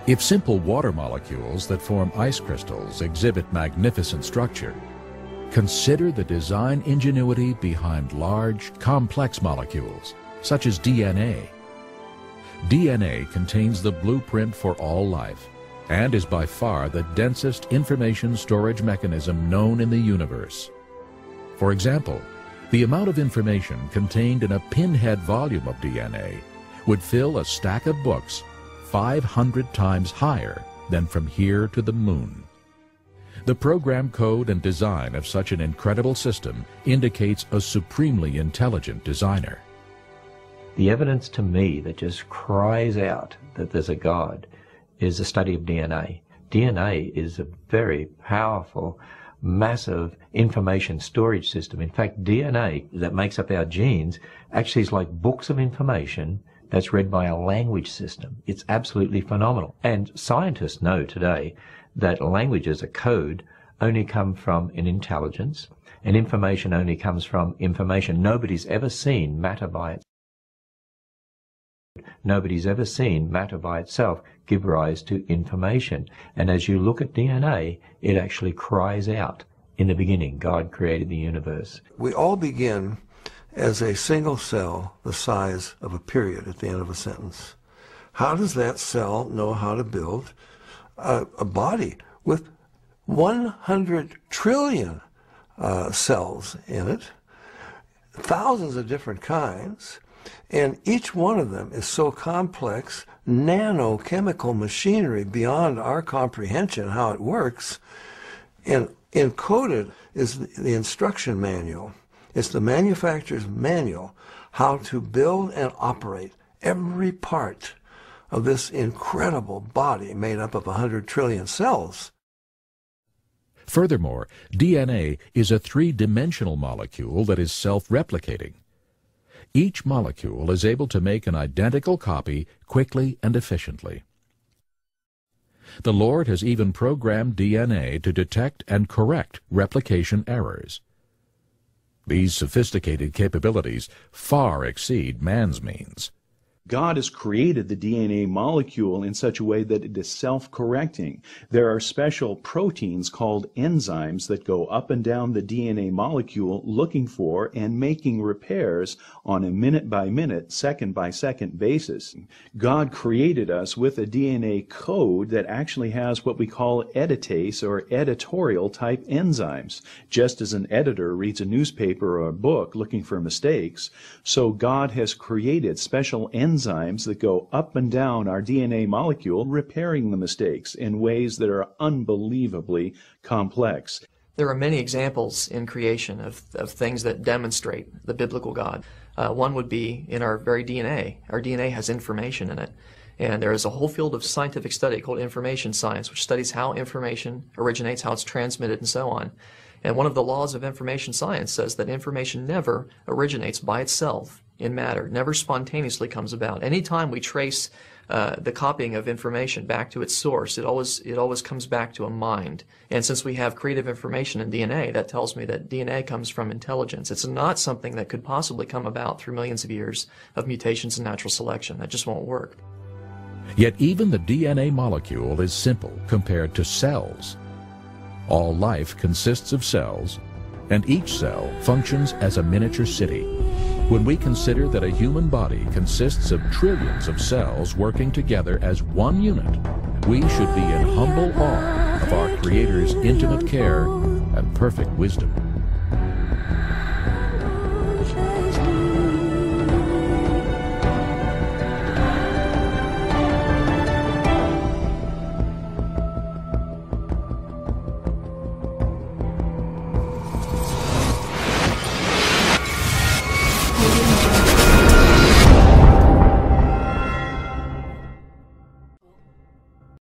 If simple water molecules that form ice crystals exhibit magnificent structure, consider the design ingenuity behind large, complex molecules, such as DNA. DNA contains the blueprint for all life and is by far the densest information storage mechanism known in the universe. For example, the amount of information contained in a pinhead volume of DNA would fill a stack of books 500 times higher than from here to the moon. The program code and design of such an incredible system indicates a supremely intelligent designer. The evidence to me that just cries out that there's a God is the study of DNA. DNA is a very powerful, massive information storage system. In fact, DNA that makes up our genes actually is like books of information that's read by a language system. It's absolutely phenomenal. And scientists know today that languages, a code, only come from an intelligence, and information only comes from information. Nobody's ever seen matter by itself. Nobody's ever seen matter by itself give rise to information. And as you look at DNA, it actually cries out, in the beginning, God created the universe. We all begin as a single cell the size of a period at the end of a sentence. How does that cell know how to build a body with 100 trillion cells in it, thousands of different kinds, and each one of them is so complex, nanochemical machinery beyond our comprehension how it works, and encoded is the instruction manual. It's the manufacturer's manual how to build and operate every part of this incredible body made up of 100 trillion cells. Furthermore, DNA is a three-dimensional molecule that is self-replicating. Each molecule is able to make an identical copy quickly and efficiently. The Lord has even programmed DNA to detect and correct replication errors. These sophisticated capabilities far exceed man's means. God has created the DNA molecule in such a way that it is self-correcting. There are special proteins called enzymes that go up and down the DNA molecule looking for and making repairs on a minute-by-minute, second-by-second basis. God created us with a DNA code that actually has what we call editase or editorial-type enzymes. Just as an editor reads a newspaper or a book looking for mistakes, so God has created special enzymes that go up and down our DNA molecule, repairing the mistakes in ways that are unbelievably complex. There are many examples in creation of things that demonstrate the biblical God. One would be in our very DNA. Our DNA has information in it. And there is a whole field of scientific study called information science, which studies how information originates, how it's transmitted, and so on. And one of the laws of information science says that information never originates by itself in matter, never spontaneously comes about. Anytime we trace the copying of information back to its source, it always comes back to a mind. And since we have creative information in DNA, that tells me that DNA comes from intelligence. It's not something that could possibly come about through millions of years of mutations and natural selection. That just won't work. Yet even the DNA molecule is simple compared to cells. All life consists of cells, and each cell functions as a miniature city. When we consider that a human body consists of trillions of cells working together as one unit, we should be in humble awe of our Creator's intimate care and perfect wisdom.